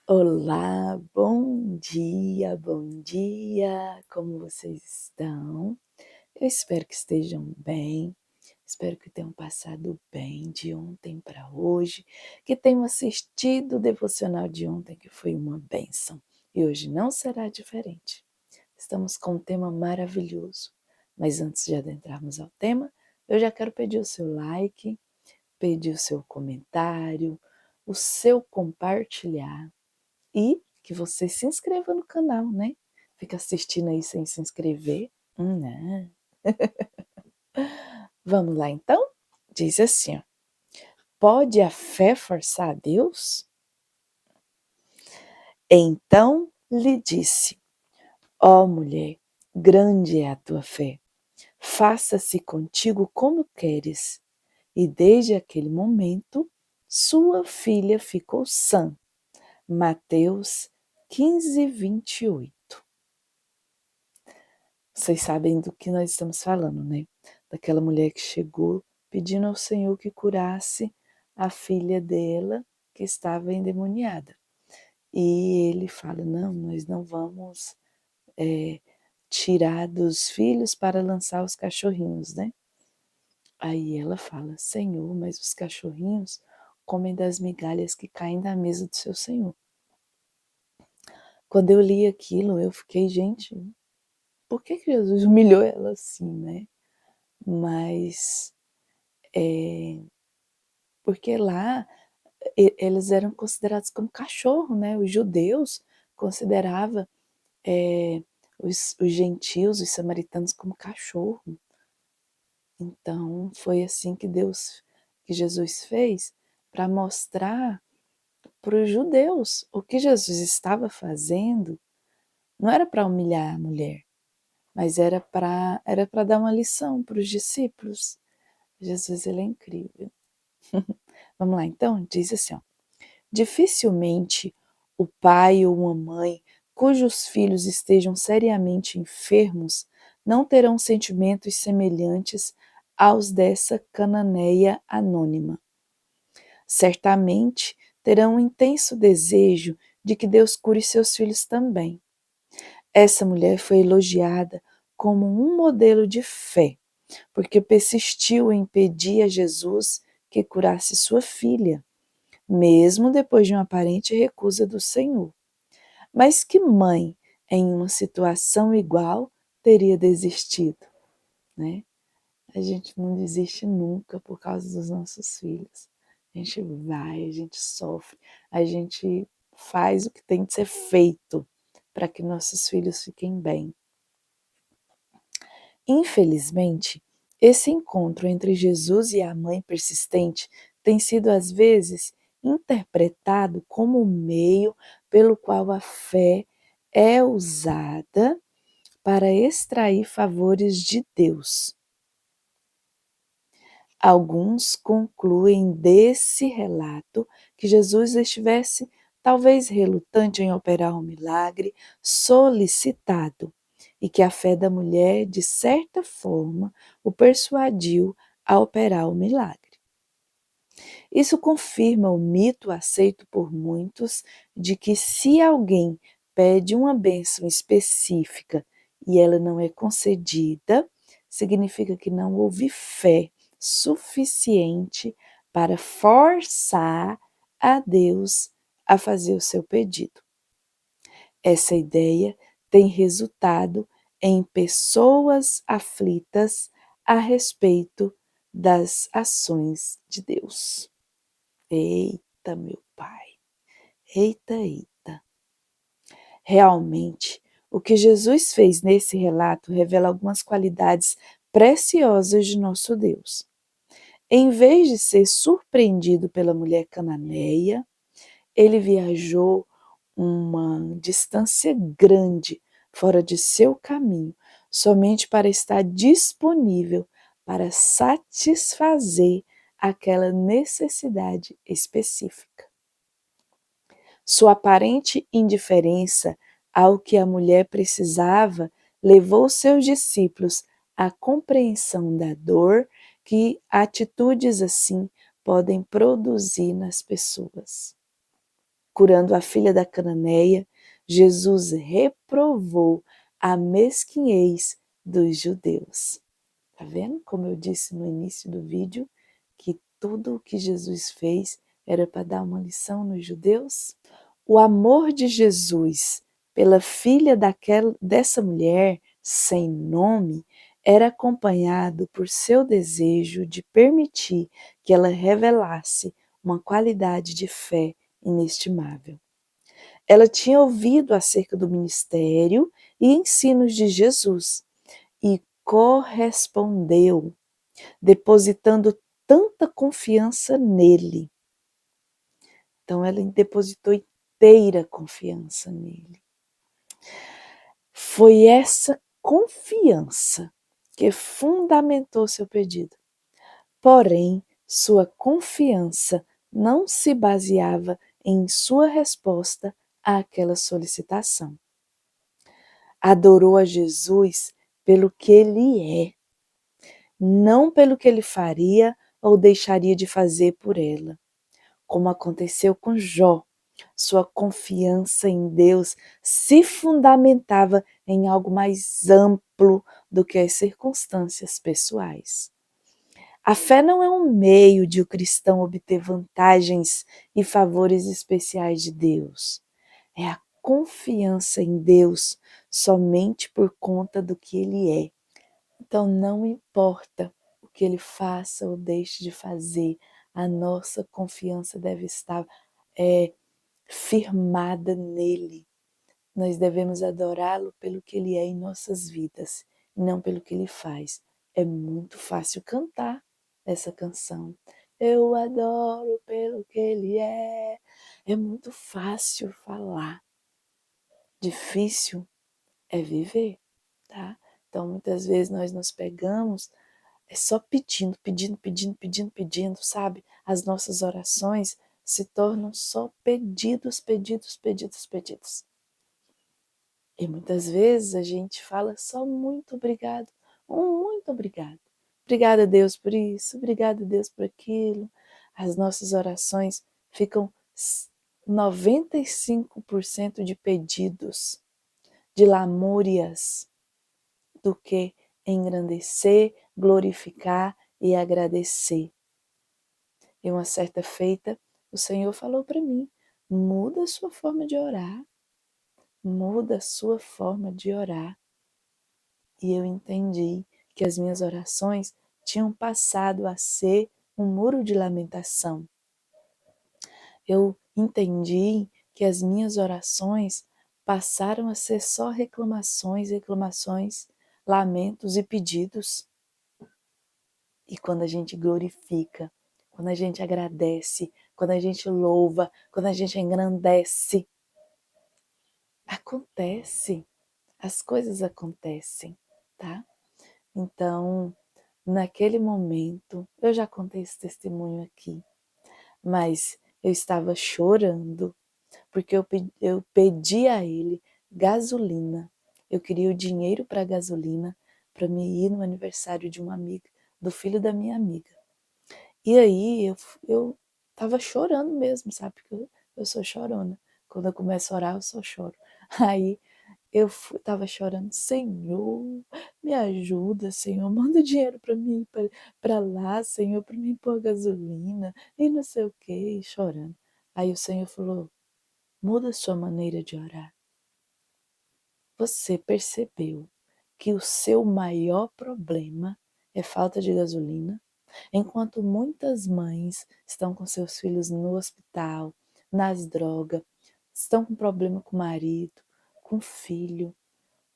Olá, bom dia, como vocês estão? Eu espero que estejam bem, espero que tenham passado bem de ontem para hoje, que tenham assistido o devocional de ontem, que foi uma bênção, e hoje não será diferente. Estamos com um tema maravilhoso, mas antes de adentrarmos ao tema, eu já quero pedir o seu like, pedir o seu comentário, o seu compartilhar, e que você se inscreva no canal, né? Fica assistindo aí sem se inscrever. Não. Vamos lá então? Diz assim, ó. Pode a fé forçar a Deus? Então lhe disse, ó mulher, grande é a tua fé. Faça-se contigo como queres. E desde aquele momento, sua filha ficou sã. Mateus 15:28. Vocês sabem do que nós estamos falando, né? Daquela mulher que chegou pedindo ao Senhor que curasse a filha dela que estava endemoniada. E ele fala, não, nós não vamos tirar dos filhos para lançar os cachorrinhos, né? Aí ela fala, Senhor, mas os cachorrinhos comem das migalhas que caem da mesa do seu Senhor. Quando eu li aquilo, eu fiquei, gente, por que Jesus humilhou ela assim, né? Mas porque lá eles eram considerados como cachorro, né? Os judeus consideravam os gentios, os samaritanos, como cachorro. Então foi assim que Jesus fez para mostrar para os judeus o que Jesus estava fazendo. Não era para humilhar a mulher, mas era para dar uma lição para os discípulos. Jesus, ele é incrível. Vamos lá, então? Diz assim, ó. Dificilmente o pai ou uma mãe cujos filhos estejam seriamente enfermos não terão sentimentos semelhantes aos dessa cananeia anônima. Certamente terão um intenso desejo de que Deus cure seus filhos também. Essa mulher foi elogiada como um modelo de fé, porque persistiu em pedir a Jesus que curasse sua filha, mesmo depois de uma aparente recusa do Senhor. Mas que mãe, em uma situação igual, teria desistido, né? A gente não desiste nunca por causa dos nossos filhos. A gente vai, a gente sofre, a gente faz o que tem de ser feito para que nossos filhos fiquem bem. Infelizmente, esse encontro entre Jesus e a mãe persistente tem sido às vezes interpretado como o meio pelo qual a fé é usada para extrair favores de Deus. Alguns concluem desse relato que Jesus estivesse talvez relutante em operar um milagre solicitado e que a fé da mulher, de certa forma, o persuadiu a operar o milagre. Isso confirma o mito aceito por muitos de que se alguém pede uma bênção específica e ela não é concedida, significa que não houve fé suficiente para forçar a Deus a fazer o seu pedido. Essa ideia tem resultado em pessoas aflitas a respeito das ações de Deus. Eita, meu pai! Eita, eita! Realmente, o que Jesus fez nesse relato revela algumas qualidades preciosas de nosso Deus. Em vez de ser surpreendido pela mulher cananeia, ele viajou uma distância grande fora de seu caminho, somente para estar disponível para satisfazer aquela necessidade específica. Sua aparente indiferença ao que a mulher precisava levou seus discípulos à compreensão da dor que atitudes assim podem produzir nas pessoas. Curando a filha da cananeia, Jesus reprovou a mesquinhez dos judeus. Tá vendo? Como eu disse no início do vídeo, que tudo o que Jesus fez era para dar uma lição nos judeus? O amor de Jesus pela filha dessa mulher sem nome era acompanhado por seu desejo de permitir que ela revelasse uma qualidade de fé inestimável. Ela tinha ouvido acerca do ministério e ensinos de Jesus e correspondeu, depositando tanta confiança nele. Então ela depositou inteira confiança nele. Foi essa confiança que fundamentou seu pedido. Porém, sua confiança não se baseava em sua resposta àquela solicitação. Adorou a Jesus pelo que ele é, não pelo que ele faria ou deixaria de fazer por ela. Como aconteceu com Jó, sua confiança em Deus se fundamentava em algo mais amplo do que as circunstâncias pessoais. A fé não é um meio de o cristão obter vantagens e favores especiais de Deus. É a confiança em Deus somente por conta do que Ele é. Então não importa o que Ele faça ou deixe de fazer, a nossa confiança deve estar firmada nele. Nós devemos adorá-lo pelo que Ele é em nossas vidas, e não pelo que Ele faz. É muito fácil cantar essa canção. Eu adoro pelo que Ele é. É muito fácil falar. Difícil é viver, tá? Então, muitas vezes nós nos pegamos só pedindo, sabe? As nossas orações se tornam só pedidos. E muitas vezes a gente fala só muito obrigado, um muito obrigado. Obrigada, Deus, por isso, obrigada, Deus, por aquilo. As nossas orações ficam 95% de pedidos, de lamúrias, do que engrandecer, glorificar e agradecer. E uma certa feita, o Senhor falou para mim: muda a sua forma de orar, muda a sua forma de orar. E eu entendi que as minhas orações tinham passado a ser um muro de lamentação. Eu entendi que as minhas orações passaram a ser só reclamações, lamentos e pedidos. E quando a gente glorifica, quando a gente agradece, quando a gente louva, quando a gente engrandece, acontece, as coisas acontecem, tá? Então, naquele momento, eu já contei esse testemunho aqui, mas eu estava chorando, porque eu pedi a ele gasolina. Eu queria o dinheiro para gasolina para me ir no aniversário de uma amiga, do filho da minha amiga. E aí eu tava chorando mesmo, sabe? Porque eu sou chorona. Quando eu começo a orar, eu só choro. Aí eu tava chorando, Senhor, me ajuda, Senhor, manda dinheiro para mim para lá, Senhor, para mim pôr gasolina e não sei o que, chorando. Aí o Senhor falou: muda a sua maneira de orar. Você percebeu que o seu maior problema é falta de gasolina? Enquanto muitas mães estão com seus filhos no hospital, nas drogas, estão com problema com o marido, com o filho,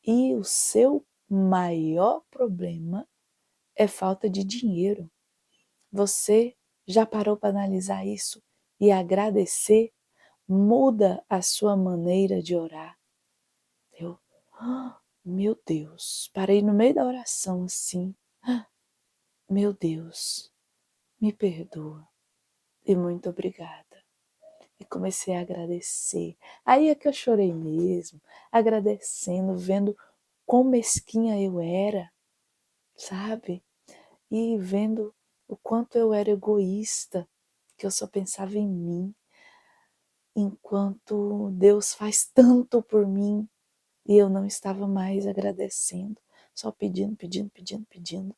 e o seu maior problema é falta de dinheiro. Você já parou para analisar isso e agradecer? Muda a sua maneira de orar. Eu, meu Deus, parei no meio da oração assim. Meu Deus, me perdoa e muito obrigada. E comecei a agradecer. Aí é que eu chorei mesmo, agradecendo, vendo quão mesquinha eu era, sabe? E vendo o quanto eu era egoísta, que eu só pensava em mim. enquanto Deus faz tanto por mim e eu não estava mais agradecendo, só pedindo, pedindo, pedindo, pedindo.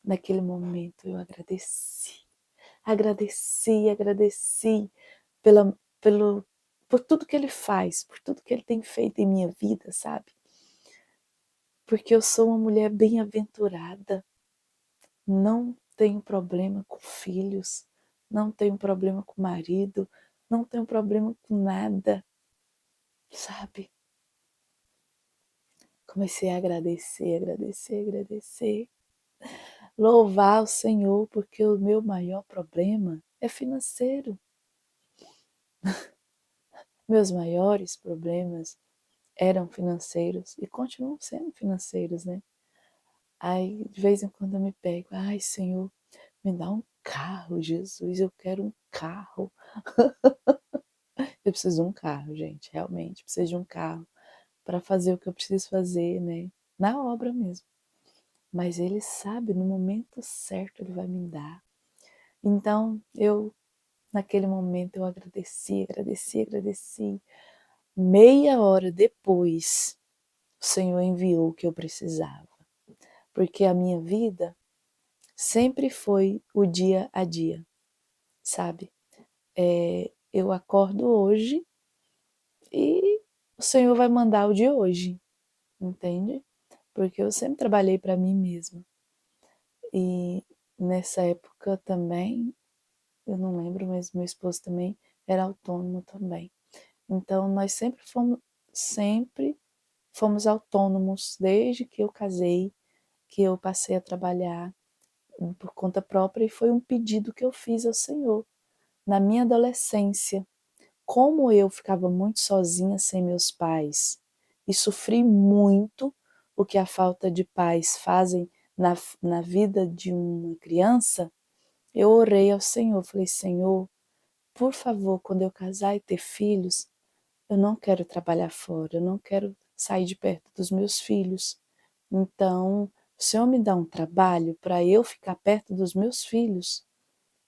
Naquele momento eu agradeci por tudo que Ele faz, por tudo que Ele tem feito em minha vida, sabe? Porque eu sou uma mulher bem-aventurada, não tenho problema com filhos, não tenho problema com marido, não tenho problema com nada, sabe? Comecei a agradecer, louvar o Senhor, porque o meu maior problema é financeiro. Meus maiores problemas eram financeiros e continuam sendo financeiros, né? Aí, de vez em quando eu me pego, ai, Senhor, me dá um carro, Jesus, eu quero um carro. Eu preciso de um carro, gente, realmente, preciso de um carro para fazer o que eu preciso fazer, né? Na obra mesmo. Mas Ele sabe, no momento certo Ele vai me dar. Então, naquele momento, eu agradeci. Meia hora depois, o Senhor enviou o que eu precisava. Porque a minha vida sempre foi o dia a dia, sabe? Eu acordo hoje e o Senhor vai mandar o de hoje, entende? Porque eu sempre trabalhei para mim mesma. E nessa época também, eu não lembro, mas meu esposo também era autônomo também. Então nós sempre fomos autônomos desde que eu casei, que eu passei a trabalhar por conta própria e foi um pedido que eu fiz ao Senhor na minha adolescência. Como eu ficava muito sozinha sem meus pais e sofri muito o que a falta de pais fazem na vida de uma criança, eu orei ao Senhor, falei, Senhor, por favor, quando eu casar e ter filhos, eu não quero trabalhar fora, eu não quero sair de perto dos meus filhos. Então, o Senhor me dá um trabalho para eu ficar perto dos meus filhos.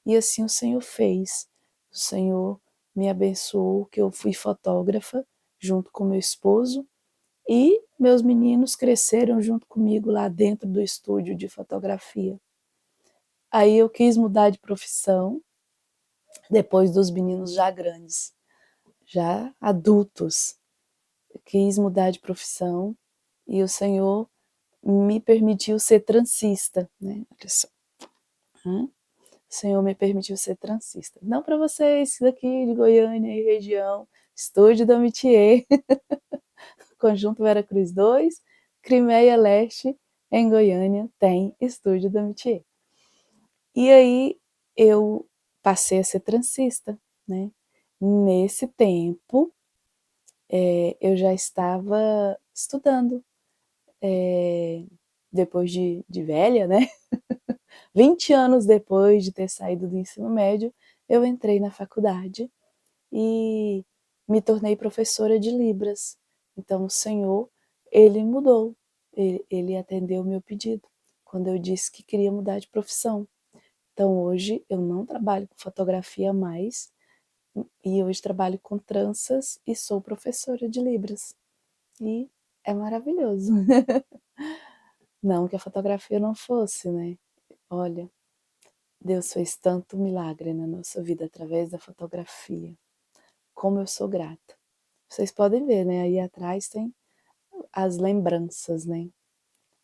E assim o Senhor fez. O Senhor me abençoou, que eu fui fotógrafa junto com meu esposo e meus meninos cresceram junto comigo lá dentro do estúdio de fotografia. Aí eu quis mudar de profissão, depois dos meninos já grandes, já adultos. Eu quis mudar de profissão e o Senhor me permitiu ser transista, né? Olha só. O Senhor me permitiu ser transista. Não para vocês daqui de Goiânia e região, Estúdio da Mitier, Conjunto Vera Cruz 2, Crimeia Leste, em Goiânia, tem Estúdio da Mitier. E aí eu passei a ser transista, né? Nesse tempo, eu já estava estudando, depois de velha, né? 20 anos depois de ter saído do ensino médio, eu entrei na faculdade e me tornei professora de Libras. Então o Senhor, Ele mudou, Ele atendeu o meu pedido, quando eu disse que queria mudar de profissão. Então hoje eu não trabalho com fotografia mais, e hoje trabalho com tranças e sou professora de Libras. E é maravilhoso. Não que a fotografia não fosse, né? Olha, Deus fez tanto milagre na nossa vida através da fotografia. Como eu sou grata. Vocês podem ver, né? Aí atrás tem as lembranças, né?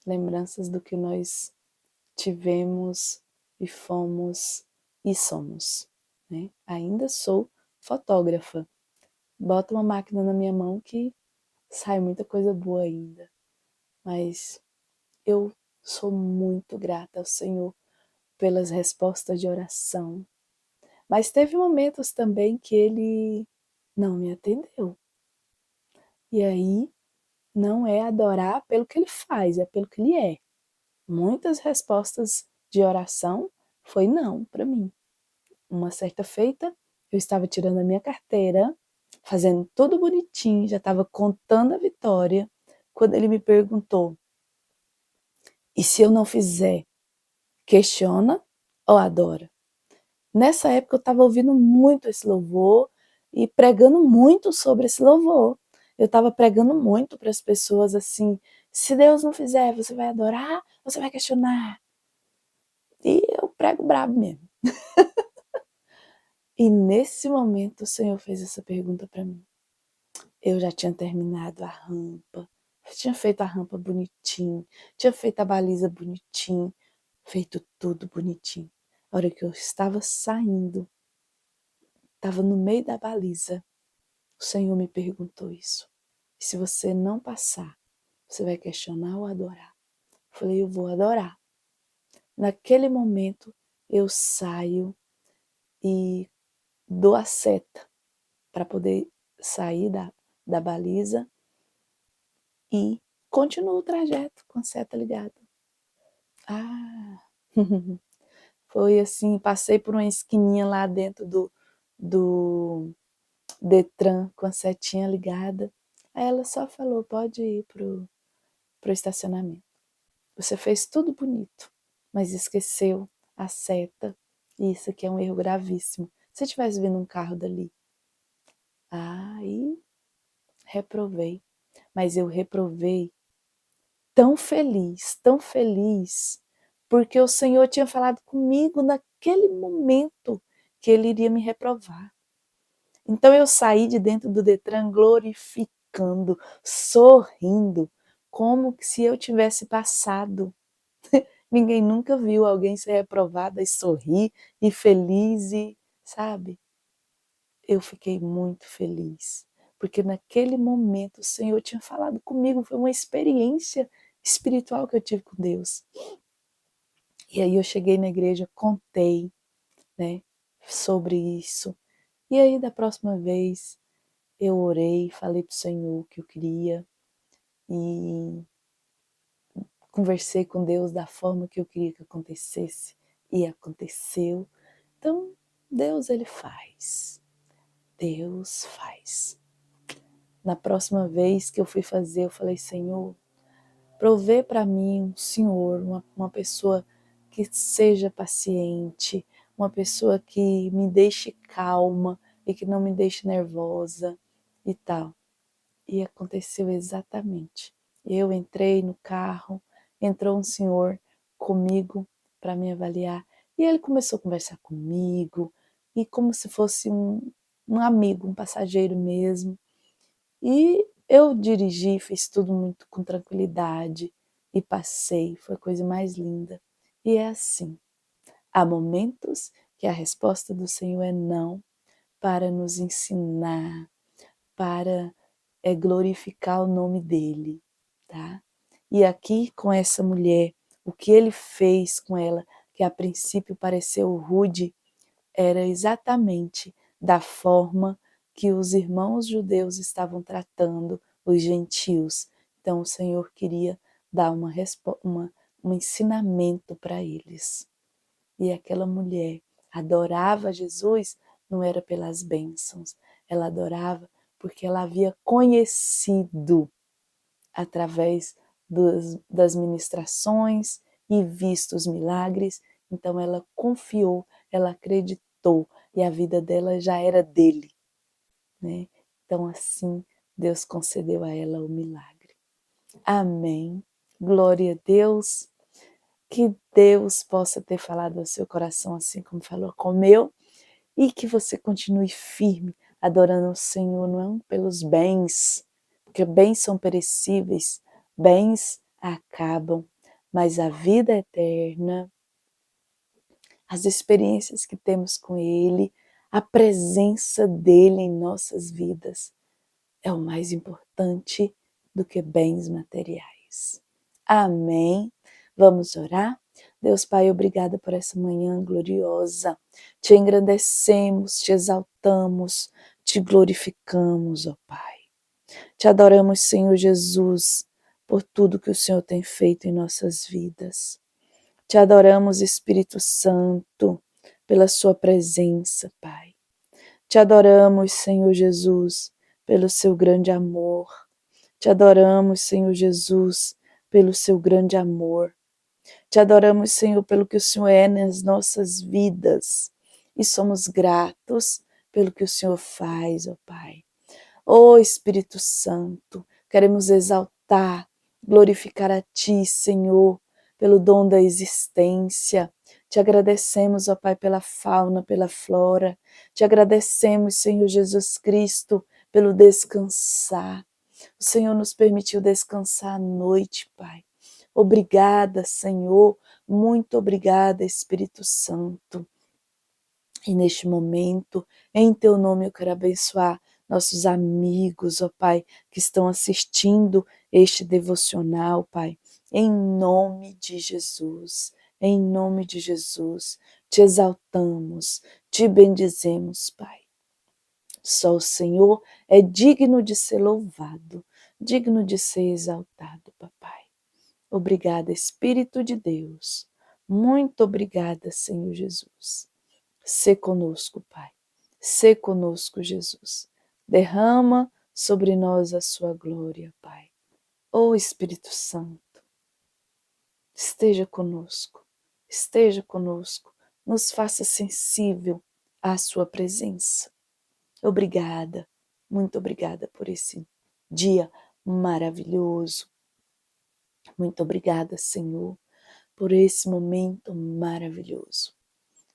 Lembranças do que nós tivemos e fomos e somos, né? Ainda sou fotógrafa. Bota uma máquina na minha mão que sai muita coisa boa ainda. Mas eu sou muito grata ao Senhor pelas respostas de oração. Mas teve momentos também que Ele não me atendeu. E aí não é adorar pelo que Ele faz, é pelo que Ele é. Muitas respostas de oração foi não para mim. Uma certa feita, eu estava tirando a minha carteira, fazendo tudo bonitinho, já estava contando a vitória, quando Ele me perguntou, e se eu não fizer, questiona ou adora? Nessa época eu estava ouvindo muito esse louvor e pregando muito sobre esse louvor. Eu estava pregando muito para as pessoas assim, se Deus não fizer, você vai adorar, você vai questionar. E eu prego brabo mesmo. E nesse momento o Senhor fez essa pergunta para mim. Eu já tinha terminado a rampa, tinha feito a rampa bonitinho, tinha feito a baliza bonitinho, feito tudo bonitinho. A hora que eu estava saindo, estava no meio da baliza, o Senhor me perguntou isso. E se você não passar, você vai questionar ou adorar? Eu falei, eu vou adorar. Naquele momento, eu saio e dou a seta para poder sair da baliza e continuo o trajeto com a seta ligada. Ah, foi assim, passei por uma esquininha lá dentro do Detran com a setinha ligada. Aí ela só falou, pode ir pro estacionamento. Você fez tudo bonito, mas esqueceu a seta. E isso aqui é um erro gravíssimo. Se tivesse vindo um carro dali, aí reprovei. Mas eu reprovei tão feliz, porque o Senhor tinha falado comigo naquele momento que Ele iria me reprovar. Então eu saí de dentro do Detran glorificando, sorrindo, como se eu tivesse passado. Ninguém nunca viu alguém ser reprovada e sorrir e feliz e, sabe? Eu fiquei muito feliz, porque naquele momento o Senhor tinha falado comigo, foi uma experiência espiritual que eu tive com Deus. E aí eu cheguei na igreja, contei, né, sobre isso. E aí da próxima vez eu orei, falei para o Senhor o que eu queria e conversei com Deus da forma que eu queria que acontecesse e aconteceu. Então, Deus ele faz. Deus faz. Na próxima vez que eu fui fazer, eu falei, Senhor, provê para mim um senhor, uma pessoa que seja paciente, uma pessoa que me deixe calma e que não me deixe nervosa e tal. E aconteceu exatamente. Eu entrei no carro, entrou um senhor comigo para me avaliar e ele começou a conversar comigo e como se fosse um amigo, um passageiro mesmo. E eu dirigi, fiz tudo muito com tranquilidade e passei, foi a coisa mais linda. E é assim, há momentos que a resposta do Senhor é não, para nos ensinar, para glorificar o nome dele, tá? E aqui com essa mulher, o que ele fez com ela, que a princípio pareceu rude, era exatamente da forma que os irmãos judeus estavam tratando os gentios. Então o Senhor queria dar um ensinamento para eles. E aquela mulher adorava Jesus, não era pelas bênçãos, ela adorava porque ela havia conhecido através das ministrações e visto os milagres, então ela confiou, ela acreditou e a vida dela já era dele, né? Então assim Deus concedeu a ela o milagre. Amém. Glória a Deus. Que Deus possa ter falado ao seu coração assim como falou com o meu e que você continue firme adorando o Senhor, não pelos bens, porque bens são perecíveis, bens acabam, mas a vida eterna, as experiências que temos com Ele, a presença dEle em nossas vidas é o mais importante do que bens materiais. Amém. Vamos orar? Deus Pai, obrigada por essa manhã gloriosa. Te engrandecemos, te exaltamos, te glorificamos, ó Pai. Te adoramos, Senhor Jesus, por tudo que o Senhor tem feito em nossas vidas. Te adoramos, Espírito Santo, pela sua presença, Pai. Te adoramos, Senhor Jesus, pelo seu grande amor. Te adoramos, Senhor Jesus, pelo seu grande amor. Te adoramos, Senhor, pelo que o Senhor é nas nossas vidas. E somos gratos pelo que o Senhor faz, ó Pai. Ó Espírito Santo, queremos exaltar, glorificar a Ti, Senhor, pelo dom da existência. Te agradecemos, ó Pai, pela fauna, pela flora. Te agradecemos, Senhor Jesus Cristo, pelo descansar. O Senhor nos permitiu descansar à noite, Pai. Obrigada, Senhor. Muito obrigada, Espírito Santo. E neste momento, em Teu nome, eu quero abençoar nossos amigos, ó Pai, que estão assistindo este devocional, Pai. Em nome de Jesus, em nome de Jesus, te exaltamos, te bendizemos, Pai. Só o Senhor é digno de ser louvado, digno de ser exaltado, Papai. Obrigada, Espírito de Deus. Muito obrigada, Senhor Jesus. Sê conosco, Pai. Sê conosco, Jesus. Derrama sobre nós a sua glória, Pai. Ó Espírito Santo, esteja conosco. Esteja conosco. Nos faça sensível à sua presença. Obrigada, muito obrigada por esse dia maravilhoso. Muito obrigada, Senhor, por esse momento maravilhoso.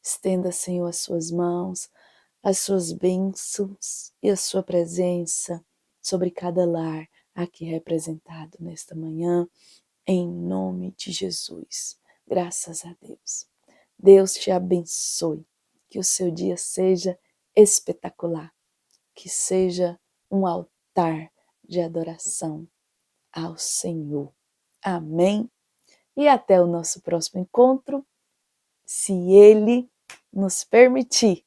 Estenda, Senhor, as suas mãos, as suas bênçãos e a sua presença sobre cada lar aqui representado nesta manhã, em nome de Jesus. Graças a Deus. Deus te abençoe, que o seu dia seja espetacular, que seja um altar de adoração ao Senhor. Amém? E até o nosso próximo encontro, se Ele nos permitir.